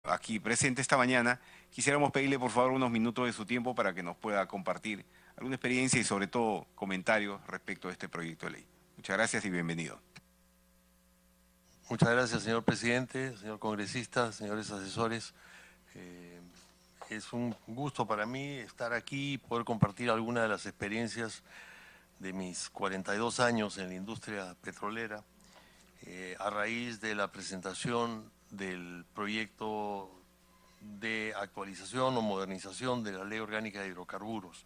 aquí presente esta mañana, quisiéramos pedirle por favor unos minutos de su tiempo para que nos pueda compartir alguna experiencia y sobre todo comentarios respecto a este proyecto de ley. Muchas gracias y bienvenido. Muchas gracias, señor presidente, señor congresista, señores asesores. Es un gusto para mí estar aquí y poder compartir algunas de las experiencias de mis 42 años en la industria petrolera a raíz de la presentación del proyecto de actualización o modernización de la Ley Orgánica de Hidrocarburos.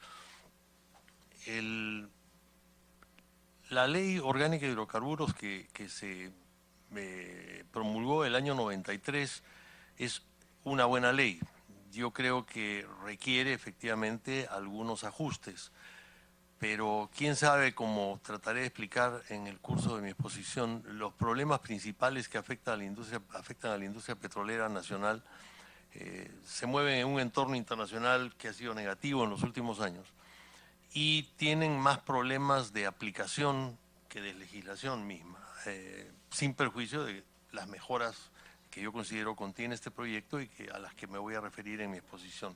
La Ley Orgánica de Hidrocarburos que se promulgó el año 93 es una buena ley. Yo creo que requiere efectivamente algunos ajustes, pero quién sabe, como trataré de explicar en el curso de mi exposición, los problemas principales que afectan a la industria petrolera nacional se mueven en un entorno internacional que ha sido negativo en los últimos años y tienen más problemas de aplicación que de legislación misma, sin perjuicio de las mejoras que yo considero contiene este proyecto y a las que me voy a referir en mi exposición.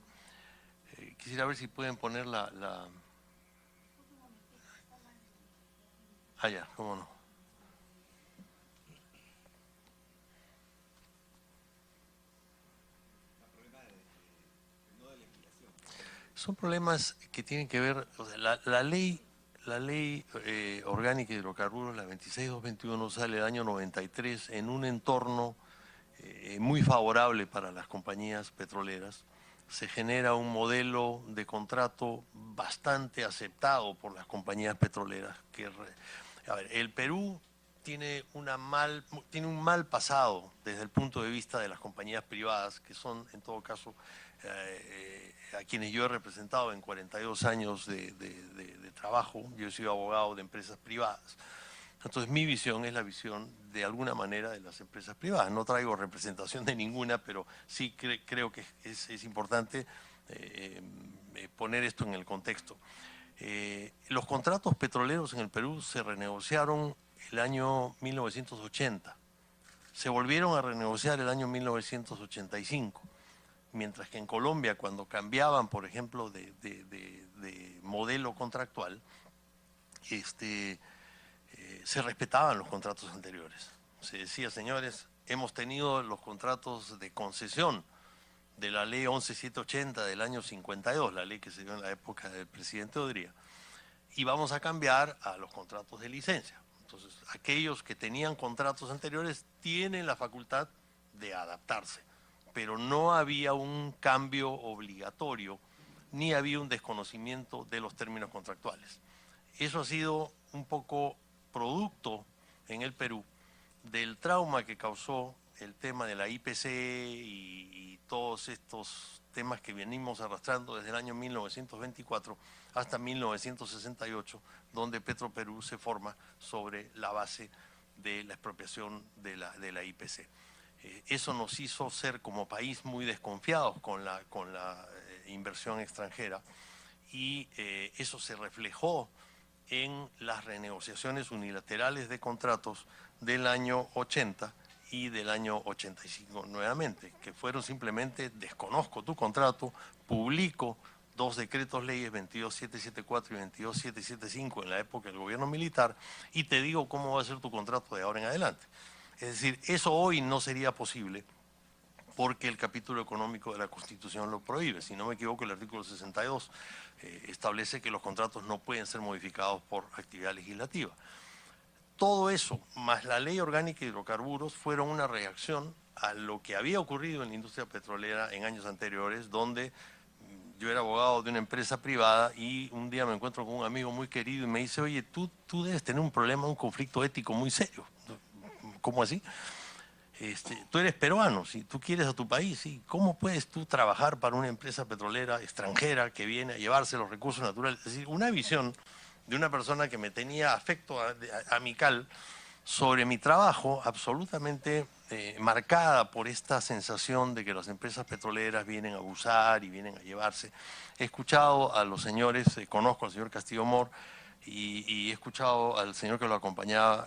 Quisiera ver si pueden poner Ah, ya, cómo no. Son problemas que tienen que ver, o sea, la ley orgánica de hidrocarburos, la 26221, sale del año 93 en un entorno muy favorable para las compañías petroleras. Se genera un modelo de contrato bastante aceptado por las compañías petroleras. A ver, el Perú tiene un mal pasado desde el punto de vista de las compañías privadas, que son en todo caso a quienes yo he representado en 42 años de trabajo. Yo he sido abogado de empresas privadas. Entonces mi visión es la visión de alguna manera de las empresas privadas. No traigo representación de ninguna, pero sí creo que es importante poner esto en el contexto. Los contratos petroleros en el Perú se renegociaron el año 1980, se volvieron a renegociar el año 1985, mientras que en Colombia, cuando cambiaban, por ejemplo, de modelo contractual, se respetaban los contratos anteriores. Se decía, señores, hemos tenido los contratos de concesión de la ley 11780 del año 52, la ley que se dio en la época del presidente Odría, y vamos a cambiar a los contratos de licencia. Entonces, aquellos que tenían contratos anteriores tienen la facultad de adaptarse, pero no había un cambio obligatorio, ni había un desconocimiento de los términos contractuales. Eso ha sido un poco producto en el Perú del trauma que causó el tema de la IPC y todos estos temas que venimos arrastrando desde el año 1924 hasta 1968, donde Petroperú se forma sobre la base de la expropiación de la IPC. Eso nos hizo ser como país muy desconfiados con la inversión extranjera y eso se reflejó en las renegociaciones unilaterales de contratos del año 80 y del año 85 nuevamente, que fueron simplemente desconozco tu contrato, publico dos decretos leyes 22774 y 22775 en la época del gobierno militar y te digo cómo va a ser tu contrato de ahora en adelante. Es decir, eso hoy no sería posible porque el capítulo económico de la Constitución lo prohíbe. Si no me equivoco, el artículo 62 establece que los contratos no pueden ser modificados por actividad legislativa. Todo eso, más la Ley Orgánica de Hidrocarburos, fueron una reacción a lo que había ocurrido en la industria petrolera en años anteriores, donde yo era abogado de una empresa privada y un día me encuentro con un amigo muy querido y me dice, oye, tú debes tener un problema, un conflicto ético muy serio. ¿Cómo así? Tú eres peruano, si tú quieres a tu país, ¿sí? ¿Cómo puedes tú trabajar para una empresa petrolera extranjera que viene a llevarse los recursos naturales? Es decir, una visión de una persona que me tenía afecto amical sobre mi trabajo, absolutamente marcada por esta sensación de que las empresas petroleras vienen a abusar y vienen a llevarse. He escuchado a los señores, conozco al señor Castillo Mor, y he escuchado al señor que lo acompañaba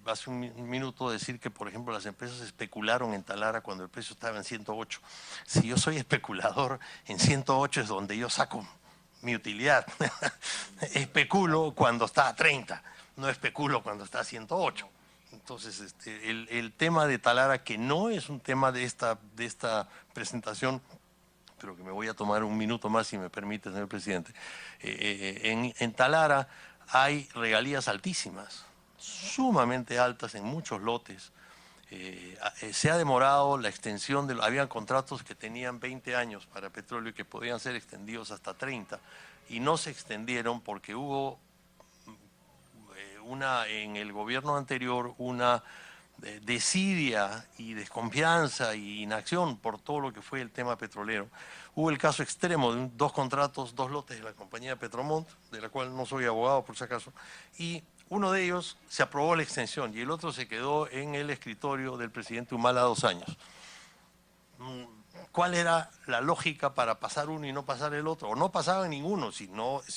hace un minuto decir que, por ejemplo, las empresas especularon en Talara cuando el precio estaba en 108. Si yo soy especulador, en 108 es donde yo saco mi utilidad. Especulo cuando está a 30, no especulo cuando está a 108. Entonces, el tema de Talara, que no es un tema de esta presentación, pero que me voy a tomar un minuto más, si me permite, señor presidente. En Talara hay regalías altísimas, sumamente altas en muchos lotes. Se ha demorado la extensión, habían contratos que tenían 20 años para petróleo y que podían ser extendidos hasta 30, y no se extendieron porque hubo en el gobierno anterior una desidia y desconfianza y inacción por todo lo que fue el tema petrolero. Hubo el caso extremo de dos contratos, dos lotes de la compañía Petromont, de la cual no soy abogado por si acaso, y uno de ellos se aprobó la extensión y el otro se quedó en el escritorio del presidente Humala 2 años. ¿Cuál era la lógica para pasar uno y no pasar el otro? O no pasaba ninguno, si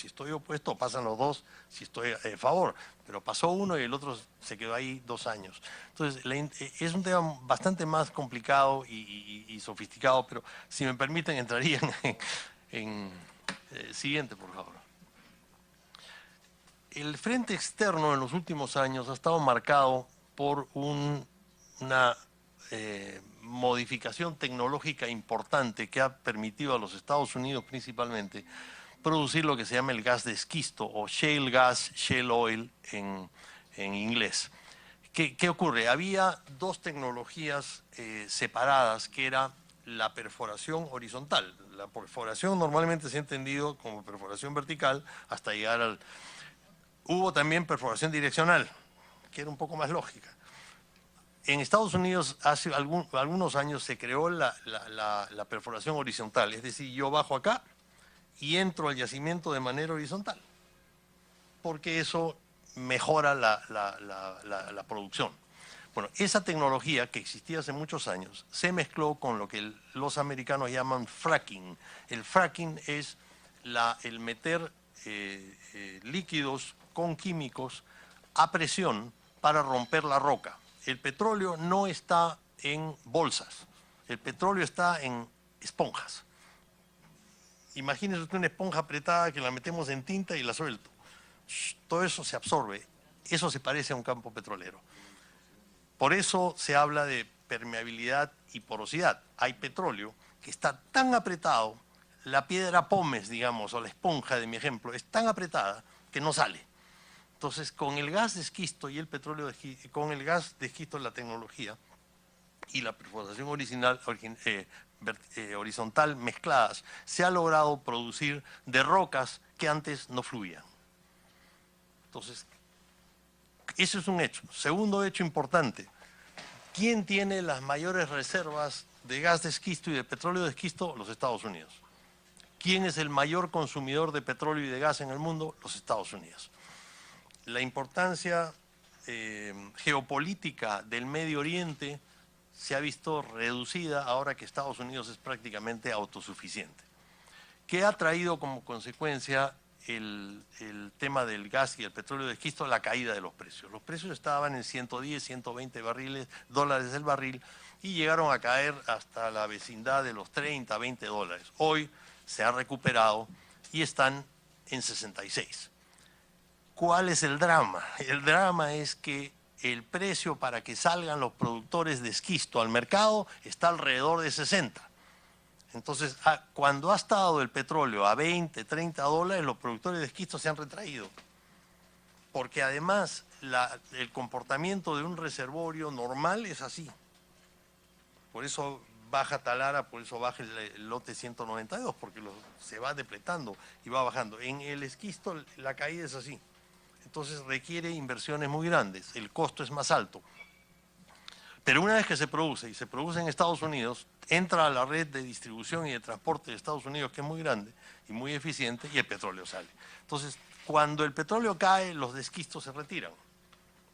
estoy opuesto pasan los dos, si estoy a favor. Pero pasó uno y el otro se quedó ahí 2 años. Entonces, es un tema bastante más complicado y sofisticado, pero si me permiten entraría en siguiente, por favor. El frente externo en los últimos años ha estado marcado por una modificación tecnológica importante que ha permitido a los Estados Unidos principalmente producir lo que se llama el gas de esquisto o shale gas, shale oil en inglés. ¿Qué ocurre? Había dos tecnologías separadas, que era la perforación horizontal. La perforación normalmente se ha entendido como perforación vertical hasta llegar al... Hubo también perforación direccional, que era un poco más lógica. En Estados Unidos hace algunos años se creó la perforación horizontal, es decir, yo bajo acá y entro al yacimiento de manera horizontal, porque eso mejora la producción. Bueno, esa tecnología que existía hace muchos años se mezcló con lo que los americanos llaman fracking. El fracking es el meter líquidos con químicos a presión para romper la roca. El petróleo no está en bolsas, el petróleo está en esponjas. Imagínese usted una esponja apretada que la metemos en tinta y la suelto. Todo eso se absorbe, eso se parece a un campo petrolero. Por eso se habla de permeabilidad y porosidad. Hay petróleo que está tan apretado, la piedra pómez, digamos, o la esponja de mi ejemplo, es tan apretada que no sale. Entonces, con el gas de esquisto y el petróleo de esquisto, con el gas de esquisto, la tecnología y la perforación horizontal mezcladas, se ha logrado producir de rocas que antes no fluían. Entonces, ese es un hecho. Segundo hecho importante, ¿quién tiene las mayores reservas de gas de esquisto y de petróleo de esquisto? Los Estados Unidos. ¿Quién es el mayor consumidor de petróleo y de gas en el mundo? Los Estados Unidos. La importancia geopolítica del Medio Oriente se ha visto reducida ahora que Estados Unidos es prácticamente autosuficiente. ¿Qué ha traído como consecuencia el tema del gas y el petróleo de esquisto? La caída de los precios. Los precios estaban en 110, 120 dólares el barril y llegaron a caer hasta la vecindad de los 30, 20 dólares. Hoy se ha recuperado y están en 66. ¿Cuál es el drama? El drama es que el precio para que salgan los productores de esquisto al mercado está alrededor de 60. Entonces, cuando ha estado el petróleo a 20, 30 dólares, los productores de esquisto se han retraído. Porque además el comportamiento de un reservorio normal es así. Por eso baja Talara, por eso baja el lote 192, porque se va depletando y va bajando. En el esquisto la caída es así. Entonces requiere inversiones muy grandes, el costo es más alto. Pero una vez que se produce, y se produce en Estados Unidos, entra a la red de distribución y de transporte de Estados Unidos, que es muy grande y muy eficiente, y el petróleo sale. Entonces, cuando el petróleo cae, los de esquisto se retiran,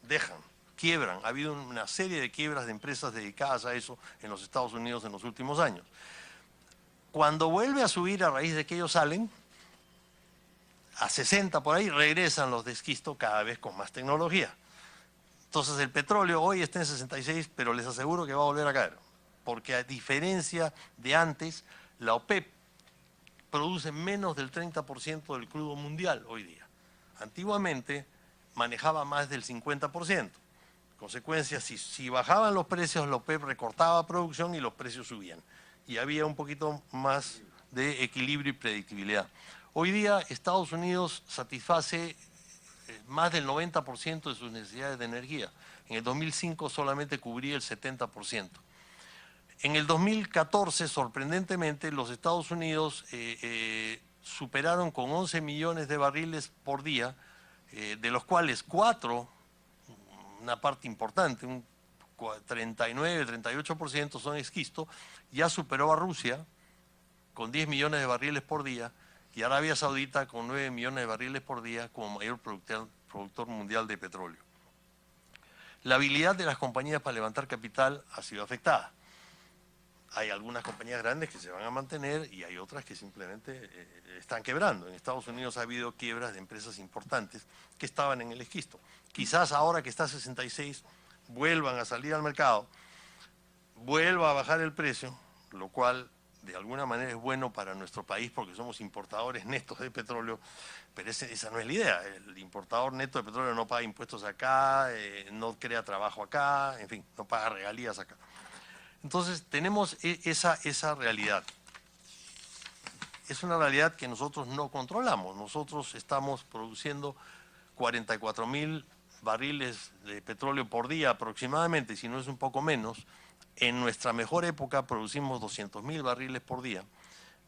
dejan, quiebran. Ha habido una serie de quiebras de empresas dedicadas a eso en los Estados Unidos en los últimos años. Cuando vuelve a subir a raíz de que ellos salen, a 60 por ahí, regresan los de esquisto cada vez con más tecnología. Entonces el petróleo hoy está en 66, pero les aseguro que va a volver a caer, porque a diferencia de antes, la OPEP produce menos del 30% del crudo mundial hoy día. Antiguamente manejaba más del 50%. En consecuencia, si bajaban los precios, la OPEP recortaba producción y los precios subían. Y había un poquito más de equilibrio y predictibilidad. Hoy día Estados Unidos satisface más del 90% de sus necesidades de energía. En el 2005 solamente cubría el 70%. En el 2014, sorprendentemente, los Estados Unidos superaron con 11 millones de barriles por día, de los cuales 4, una parte importante, un 39, 38% son esquisto, ya superó a Rusia con 10 millones de barriles por día y Arabia Saudita con 9 millones de barriles por día como mayor productor mundial de petróleo. La habilidad de las compañías para levantar capital ha sido afectada. Hay algunas compañías grandes que se van a mantener y hay otras que simplemente están quebrando. En Estados Unidos ha habido quiebras de empresas importantes que estaban en el esquisto. Quizás ahora que está a 66 vuelvan a salir al mercado, vuelva a bajar el precio, lo cual de alguna manera es bueno para nuestro país porque somos importadores netos de petróleo, pero esa no es la idea. El importador neto de petróleo no paga impuestos acá, no crea trabajo acá, en fin, no paga regalías acá. Entonces tenemos esa realidad. Es una realidad que nosotros no controlamos. Nosotros estamos produciendo 44.000 barriles de petróleo por día aproximadamente, si no es un poco menos. En nuestra mejor época producimos 200.000 barriles por día,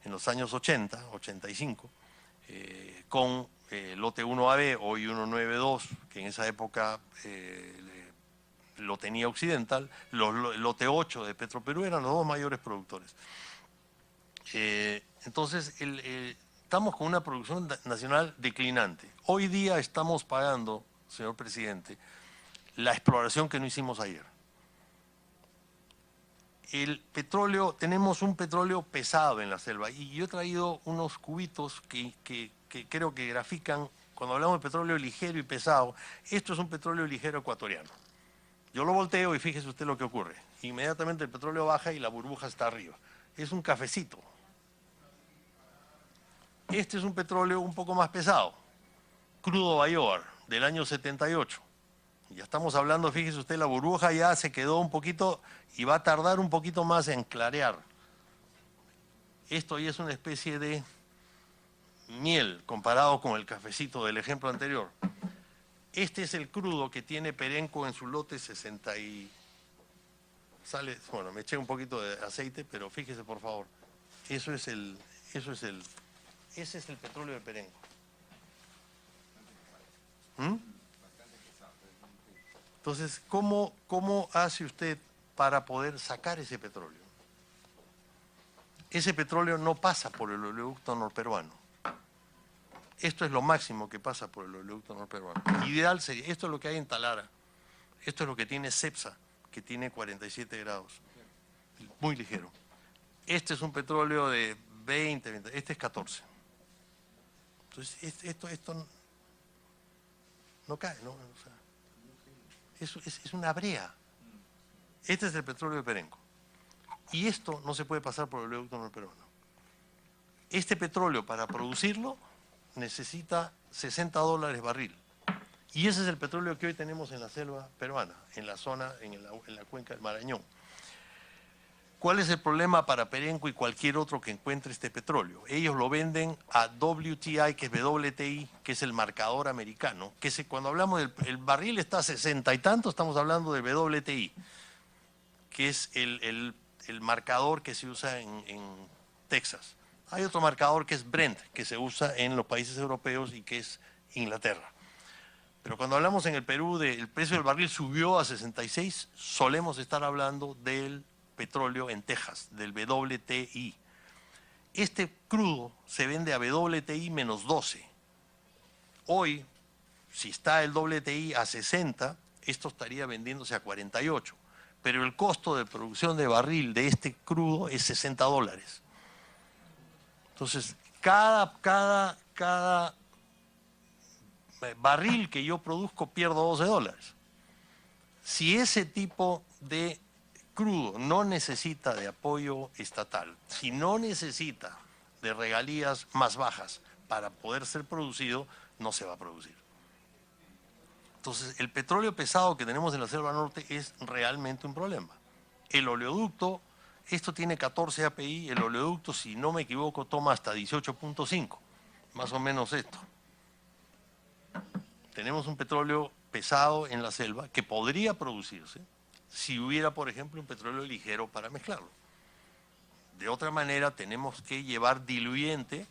en los años 80, 85, con lote 1AB, hoy 192, que en esa época lo tenía Occidental, lote 8 de Petroperú eran los dos mayores productores. Entonces, estamos con una producción nacional declinante. Hoy día estamos pagando, señor presidente, la exploración que no hicimos ayer. El petróleo, tenemos un petróleo pesado en la selva y yo he traído unos cubitos que creo que grafican, cuando hablamos de petróleo ligero y pesado, esto es un petróleo ligero ecuatoriano. Yo lo volteo y fíjese usted lo que ocurre. Inmediatamente el petróleo baja y la burbuja está arriba. Es un cafecito. Este es un petróleo un poco más pesado, crudo Bayobar, del año 78. Ya estamos hablando, fíjese usted, la burbuja ya se quedó un poquito y va a tardar un poquito más en clarear. Esto ya es una especie de miel comparado con el cafecito del ejemplo anterior. Este es el crudo que tiene Perenco en su lote 60 y... Bueno, me eché un poquito de aceite, pero fíjese por favor. Ese es el petróleo de Perenco. Entonces, ¿cómo hace usted para poder sacar ese petróleo? Ese petróleo no pasa por el oleoducto norperuano. Esto es lo máximo que pasa por el oleoducto norperuano. Ideal sería, esto es lo que hay en Talara, esto es lo que tiene Cepsa, que tiene 47 grados, muy ligero. Este es un petróleo de 20, este es 14. Entonces, esto no cae, ¿no? O sea, eso es una brea. Este es el petróleo de Perenco. Y esto no se puede pasar por el oleoducto norperuano. Este petróleo, para producirlo, necesita $60 barril. Y ese es el petróleo que hoy tenemos en la selva peruana, en la zona, en la cuenca del Marañón. ¿Cuál es el problema para Perenco y cualquier otro que encuentre este petróleo? Ellos lo venden a WTI, que es WTI, que es el marcador americano, que cuando hablamos del barril está a 60 y tanto, estamos hablando del WTI, que es el marcador que se usa en Texas. Hay otro marcador que es Brent, que se usa en los países europeos y que es Inglaterra. Pero cuando hablamos en el Perú del precio del barril subió a 66, solemos estar hablando del petróleo en Texas, del WTI. Este crudo se vende a WTI menos 12. Hoy, si está el WTI a 60, esto estaría vendiéndose a 48. Pero el costo de producción de barril de este crudo es $60. Entonces, cada barril que yo produzco pierdo $12. Si ese tipo de crudo no necesita de apoyo estatal, si no necesita de regalías más bajas para poder ser producido, no se va a producir. Entonces, el petróleo pesado que tenemos en la Selva Norte es realmente un problema. El oleoducto, esto tiene 14 API, el oleoducto, si no me equivoco, toma hasta 18.5, más o menos esto. Tenemos un petróleo pesado en la selva que podría producirse si hubiera, por ejemplo, un petróleo ligero para mezclarlo. De otra manera, tenemos que llevar diluyente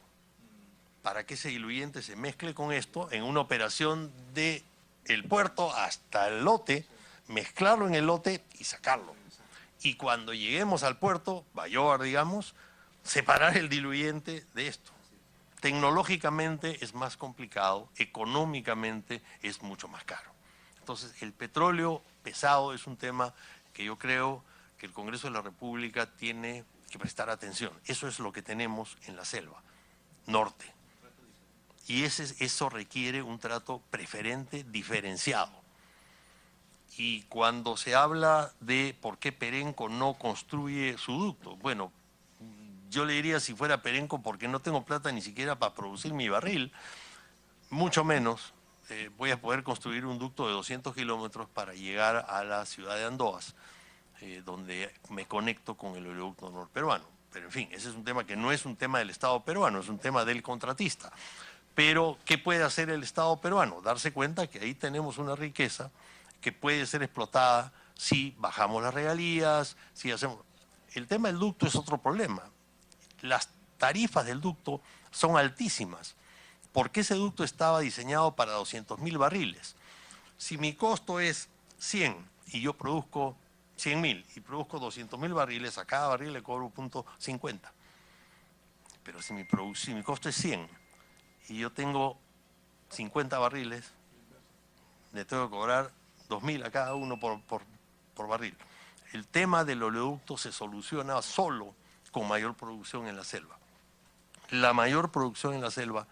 para que ese diluyente se mezcle con esto en una operación de el puerto hasta el lote, mezclarlo en el lote y sacarlo. Y cuando lleguemos al puerto, Bayobar, digamos, separar el diluyente de esto. Tecnológicamente es más complicado, económicamente es mucho más caro. Entonces, el petróleo pesado es un tema que yo creo que el Congreso de la República tiene que prestar atención. Eso es lo que tenemos en la selva norte. Y eso requiere un trato preferente, diferenciado. Y cuando se habla de por qué Perenco no construye su ducto, bueno, yo le diría si fuera Perenco porque no tengo plata ni siquiera para producir mi barril, mucho menos voy a poder construir un ducto de 200 kilómetros para llegar a la ciudad de Andoas, donde me conecto con el oleoducto norperuano. Pero en fin, ese es un tema que no es un tema del Estado peruano, es un tema del contratista. Pero, ¿qué puede hacer el Estado peruano? Darse cuenta que ahí tenemos una riqueza que puede ser explotada si bajamos las regalías, si hacemos... El tema del ducto es otro problema. Las tarifas del ducto son altísimas, porque ese ducto estaba diseñado para 200.000 barriles. Si mi costo es 100 y yo produzco 100.000 y produzco 200.000 barriles, a cada barril le cobro .50. Pero si mi costo es 100 y yo tengo 50 barriles, le tengo que cobrar 2.000 a cada uno por barril. El tema del oleoducto se soluciona solo con mayor producción en la selva. La mayor producción en la selva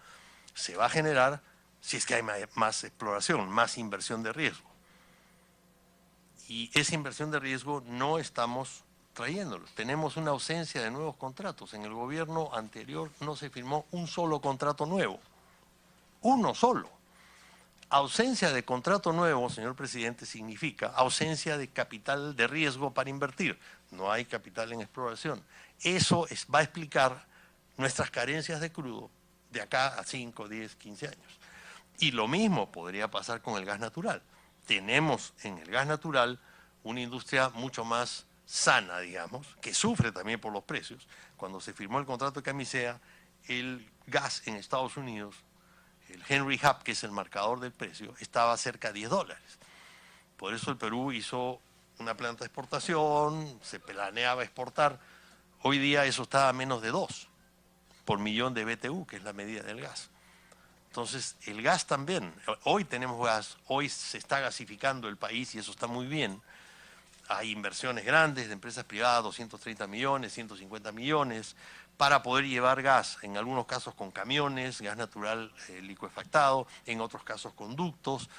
se va a generar si es que hay más exploración, más inversión de riesgo. Y esa inversión de riesgo no estamos trayéndolo. Tenemos una ausencia de nuevos contratos. En el gobierno anterior no se firmó un solo contrato nuevo. Uno solo. Ausencia de contrato nuevo, señor presidente, significa ausencia de capital de riesgo para invertir. No hay capital en exploración. Eso va a explicar nuestras carencias de crudo de acá a 5, 10, 15 años. Y lo mismo podría pasar con el gas natural. Tenemos en el gas natural una industria mucho más sana, digamos, que sufre también por los precios. Cuando se firmó el contrato de Camisea, el gas en Estados Unidos, el Henry Hub, que es el marcador del precio, estaba cerca de $10. Por eso el Perú hizo una planta de exportación, se planeaba exportar. Hoy día eso está a menos de 2 por millón de BTU, que es la medida del gas. Entonces, el gas también. Hoy tenemos gas, hoy se está gasificando el país y eso está muy bien. Hay inversiones grandes de empresas privadas, 230 millones, 150 millones, para poder llevar gas, en algunos casos con camiones, gas natural licuefactado, en otros casos con ductos.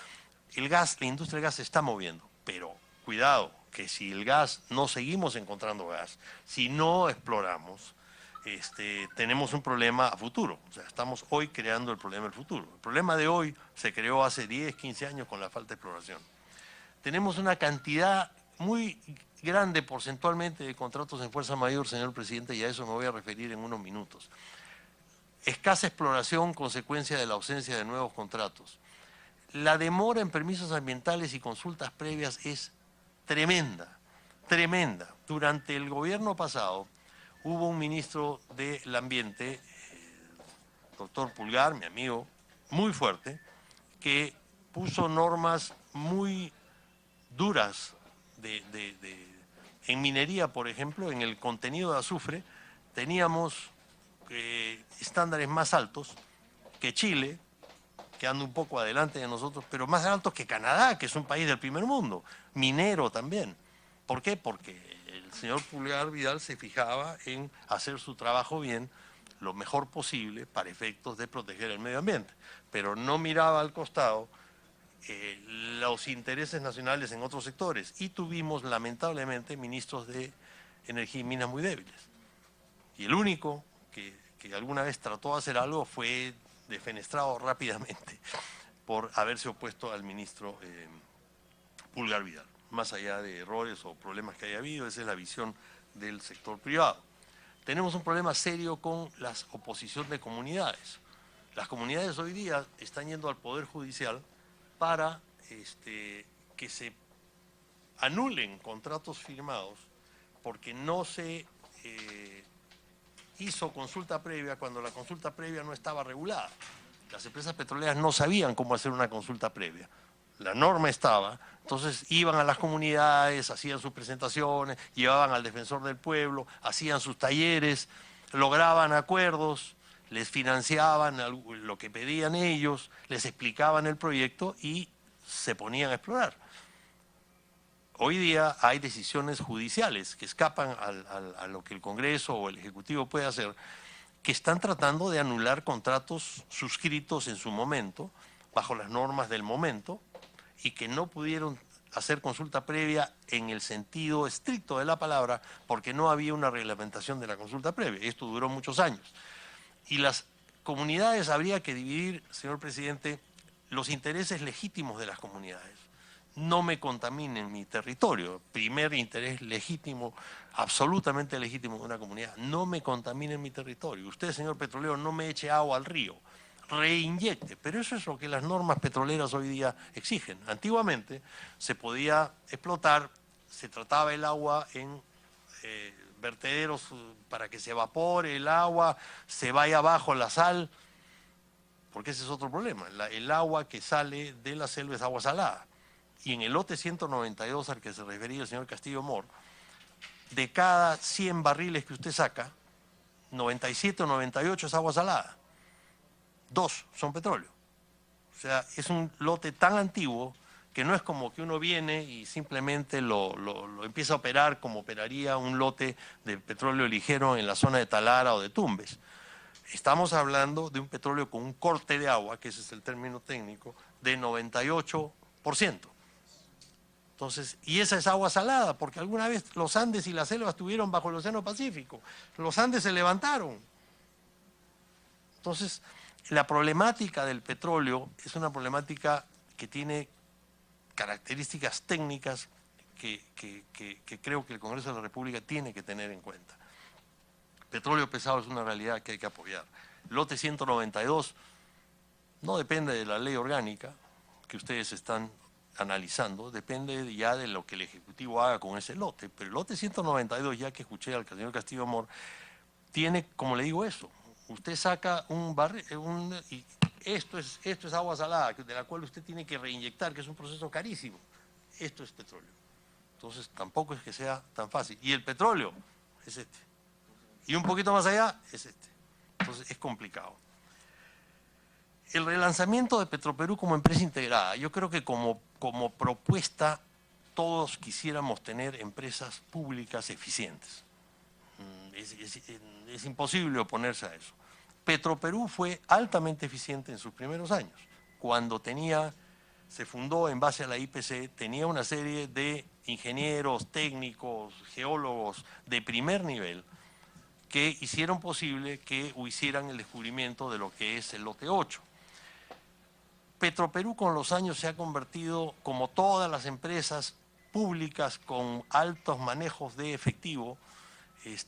El gas, la industria del gas se está moviendo, pero cuidado, que si el gas, no seguimos encontrando gas, si no exploramos, tenemos un problema a futuro. O sea, estamos hoy creando el problema del futuro. El problema de hoy se creó hace 10, 15 años con la falta de exploración. Tenemos una cantidad muy grande porcentualmente de contratos en fuerza mayor, señor presidente, y a eso me voy a referir en unos minutos. Escasa exploración, consecuencia de la ausencia de nuevos contratos. La demora en permisos ambientales y consultas previas es tremenda, tremenda. Durante el gobierno pasado hubo un ministro del Ambiente, doctor Pulgar, mi amigo, muy fuerte, que puso normas muy duras en minería, por ejemplo, en el contenido de azufre, teníamos estándares más altos que Chile, que anda un poco adelante de nosotros, pero más altos que Canadá, que es un país del primer mundo, minero también. ¿Por qué? Porque el señor Pulgar Vidal se fijaba en hacer su trabajo bien lo mejor posible para efectos de proteger el medio ambiente, pero no miraba al costado los intereses nacionales en otros sectores, y tuvimos lamentablemente ministros de energía y minas muy débiles. Y el único que alguna vez trató de hacer algo fue defenestrado rápidamente por haberse opuesto al ministro Pulgar Vidal. Más allá de errores o problemas que haya habido, esa es la visión del sector privado. Tenemos un problema serio con la oposición de comunidades. Las comunidades hoy día están yendo al Poder Judicial para que se anulen contratos firmados porque no se hizo consulta previa cuando la consulta previa no estaba regulada. Las empresas petroleras no sabían cómo hacer una consulta previa. La norma estaba, entonces iban a las comunidades, hacían sus presentaciones, llevaban al defensor del pueblo, hacían sus talleres, lograban acuerdos, les financiaban lo que pedían ellos, les explicaban el proyecto y se ponían a explorar. Hoy día hay decisiones judiciales que escapan a lo que el Congreso o el Ejecutivo puede hacer, que están tratando de anular contratos suscritos en su momento, bajo las normas del momento, y que no pudieron hacer consulta previa en el sentido estricto de la palabra, porque no había una reglamentación de la consulta previa. Esto duró muchos años. Y las comunidades habría que dividir, señor presidente, los intereses legítimos de las comunidades. No me contaminen mi territorio. Primer interés legítimo, absolutamente legítimo de una comunidad. No me contaminen mi territorio. Usted, señor petrolero, no me eche agua al río. Reinyecte. Pero eso es lo que las normas petroleras hoy día exigen. Antiguamente se podía explotar, se trataba el agua en vertederos para que se evapore el agua, se vaya abajo la sal, porque ese es otro problema. El agua que sale de la selva es agua salada. Y en el lote 192 al que se refería el señor Castillo Mor, de cada 100 barriles que usted saca, 97 o 98 es agua salada. 2 son petróleo. O sea, es un lote tan antiguo que no es como que uno viene y simplemente lo empieza a operar como operaría un lote de petróleo ligero en la zona de Talara o de Tumbes. Estamos hablando de un petróleo con un corte de agua, que ese es el término técnico, de 98%. Entonces, y esa es agua salada, porque alguna vez los Andes y las selvas estuvieron bajo el Océano Pacífico. Los Andes se levantaron. Entonces, la problemática del petróleo es una problemática que tiene características técnicas que creo que el Congreso de la República tiene que tener en cuenta. Petróleo pesado es una realidad que hay que apoyar. Lote 192 no depende de la ley orgánica que ustedes están analizando, depende ya de lo que el Ejecutivo haga con ese lote. Pero el lote 192, ya que escuché al señor Castillo Mor, tiene, como le digo, eso. Usted saca un barril, y esto es agua salada, de la cual usted tiene que reinyectar, que es un proceso carísimo. Esto es petróleo. Entonces tampoco es que sea tan fácil. Y el petróleo es este. Y un poquito más allá es este. Entonces es complicado. El relanzamiento de Petroperú como empresa integrada, yo creo que como propuesta todos quisiéramos tener empresas públicas eficientes. Es imposible oponerse a eso. Petroperú fue altamente eficiente en sus primeros años. Cuando se fundó en base a la IPC, tenía una serie de ingenieros, técnicos, geólogos de primer nivel que hicieron posible que hicieran el descubrimiento de lo que es el lote 8. Petroperú con los años se ha convertido, como todas las empresas públicas con altos manejos de efectivo,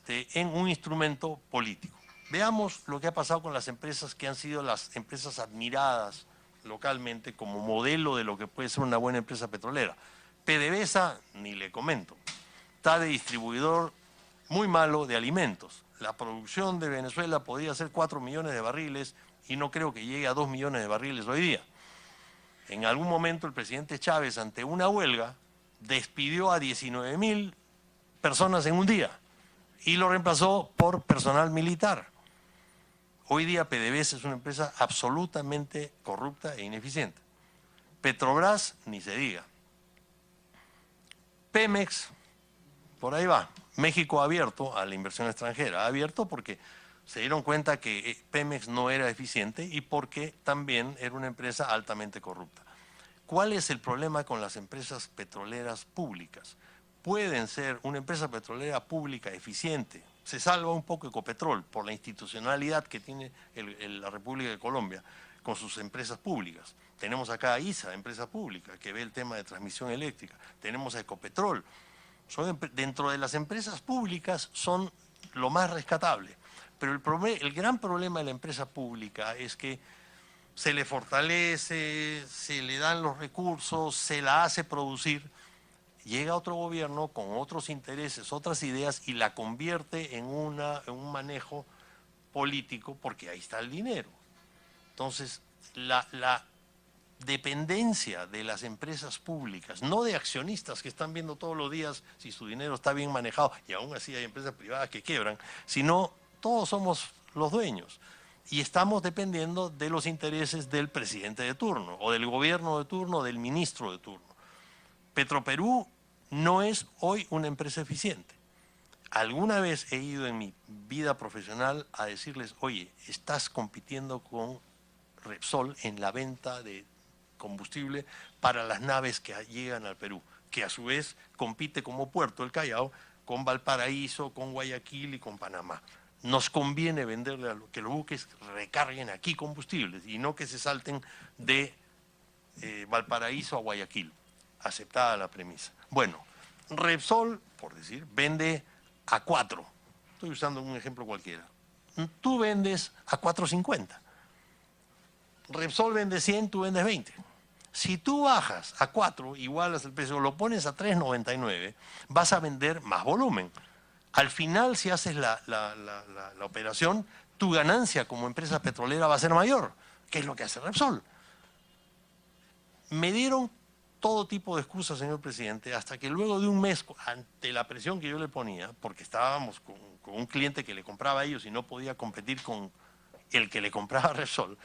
en un instrumento político. Veamos lo que ha pasado con las empresas que han sido las empresas admiradas localmente como modelo de lo que puede ser una buena empresa petrolera. PDVSA, ni le comento, está de distribuidor muy malo de alimentos. La producción de Venezuela podría ser 4 millones de barriles y no creo que llegue a 2 millones de barriles hoy día. En algún momento el presidente Chávez, ante una huelga, despidió a 19.000 personas en un día y lo reemplazó por personal militar. Hoy día PDVSA es una empresa absolutamente corrupta e ineficiente. Petrobras, ni se diga. Pemex, por ahí va. México ha abierto a la inversión extranjera. Ha abierto porque Se dieron cuenta que Pemex no era eficiente y porque también era una empresa altamente corrupta. ¿Cuál es el problema con las empresas petroleras públicas? Pueden ser una empresa petrolera pública eficiente. Se salva un poco Ecopetrol por la institucionalidad que tiene la República de Colombia con sus empresas públicas. Tenemos acá a ISA, empresa pública, que ve el tema de transmisión eléctrica. Tenemos a Ecopetrol. Dentro de las empresas públicas son lo más rescatable. Pero el gran problema de la empresa pública es que se le fortalece, se le dan los recursos, se la hace producir. Llega otro gobierno con otros intereses, otras ideas y la convierte en un manejo político porque ahí está el dinero. Entonces, la dependencia de las empresas públicas, no de accionistas que están viendo todos los días si su dinero está bien manejado, y aún así hay empresas privadas que quiebran, sino todos somos los dueños y estamos dependiendo de los intereses del presidente de turno, o del gobierno de turno, o del ministro de turno. Petroperú no es hoy una empresa eficiente. Alguna vez he ido en mi vida profesional a decirles, oye, estás compitiendo con Repsol en la venta de combustible para las naves que llegan al Perú, que a su vez compite como puerto el Callao con Valparaíso, con Guayaquil y con Panamá. Nos conviene venderle que los buques recarguen aquí combustibles y no que se salten de Valparaíso a Guayaquil. Aceptada la premisa. Bueno, Repsol, por decir, vende a 4. Estoy usando un ejemplo cualquiera. Tú vendes a 4.50. Repsol vende 100, tú vendes 20. Si tú bajas a 4, igualas el precio, lo pones a 3.99, vas a vender más volumen. Al final, si haces la operación, tu ganancia como empresa petrolera va a ser mayor, que es lo que hace Repsol. Me dieron todo tipo de excusas, señor presidente, hasta que luego de un mes, ante la presión que yo le ponía, porque estábamos con un cliente que le compraba a ellos y no podía competir con el que le compraba a Repsol,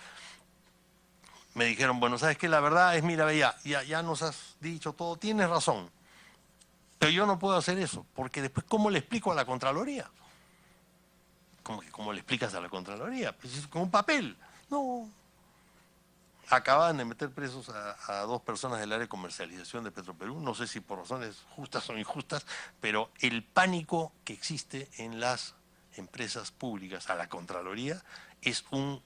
me dijeron, bueno, ¿sabes qué? La verdad es, mira, ya nos has dicho todo, tienes razón, pero yo no puedo hacer eso, porque después, ¿cómo le explico a la Contraloría? ¿Cómo le explicas a la Contraloría? Pues con un papel. No. Acaban de meter presos a 2 personas del área de comercialización de Petroperú, no sé si por razones justas o injustas, pero el pánico que existe en las empresas públicas a la Contraloría es un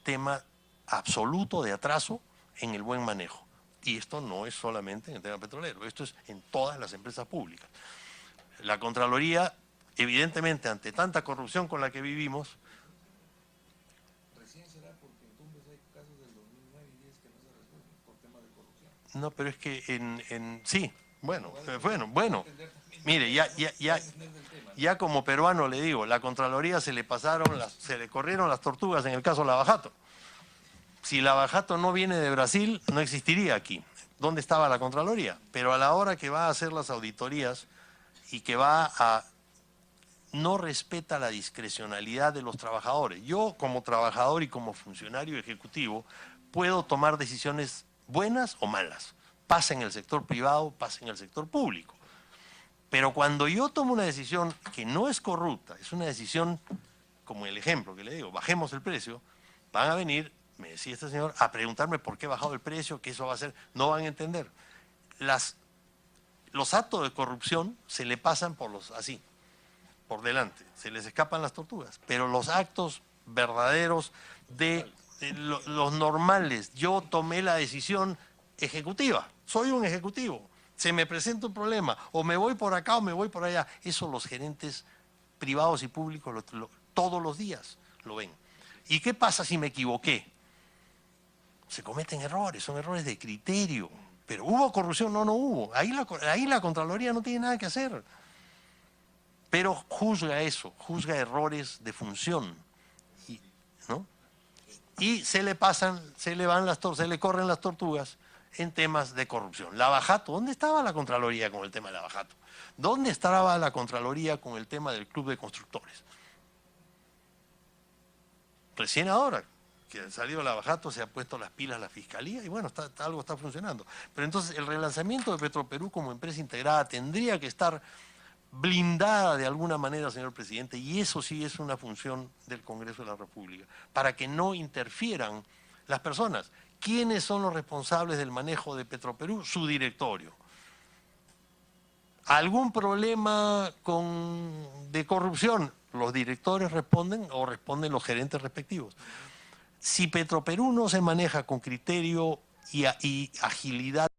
tema absoluto de atraso en el buen manejo. Y esto no es solamente en el tema petrolero, esto es en todas las empresas públicas. La Contraloría, evidentemente, ante tanta corrupción con la que vivimos, no, pero es que sí, bueno, mire, ya como peruano le digo, la Contraloría se le corrieron las tortugas en el caso Lavajato. Si Lavajato no viene de Brasil, no existiría aquí. ¿Dónde estaba la Contraloría? Pero a la hora que va a hacer las auditorías y que no respeta la discrecionalidad de los trabajadores. Yo, como trabajador y como funcionario ejecutivo, puedo tomar decisiones buenas o malas, pasa en el sector privado, pasa en el sector público. Pero cuando yo tomo una decisión que no es corrupta, es una decisión, como el ejemplo que le digo, bajemos el precio, van a venir, me decía este señor, a preguntarme por qué he bajado el precio, qué eso va a hacer, no van a entender. Los actos de corrupción se le pasan así, por delante, se les escapan las tortugas, pero los actos verdaderos los normales, yo tomé la decisión ejecutiva, soy un ejecutivo, se me presenta un problema, o me voy por acá o me voy por allá, eso los gerentes privados y públicos todos los días lo ven. ¿Y qué pasa si me equivoqué? Se cometen errores, son errores de criterio, pero ¿hubo corrupción? No hubo, ahí la Contraloría no tiene nada que hacer, pero juzga eso, juzga errores de función, ¿no? Y se le corren las tortugas en temas de corrupción. Lavajato, ¿dónde estaba la Contraloría con el tema de Lavajato? ¿Dónde estaba la Contraloría con el tema del Club de Constructores? Recién ahora que ha salido Lavajato se ha puesto las pilas la Fiscalía y bueno, algo está funcionando. Pero entonces el relanzamiento de Petroperú como empresa integrada tendría que estar blindada de alguna manera, señor presidente, y eso sí es una función del Congreso de la República, para que no interfieran las personas. ¿Quiénes son los responsables del manejo de Petroperú? Su directorio. ¿Algún problema de corrupción? Los directores responden o responden los gerentes respectivos. Si Petroperú no se maneja con criterio y agilidad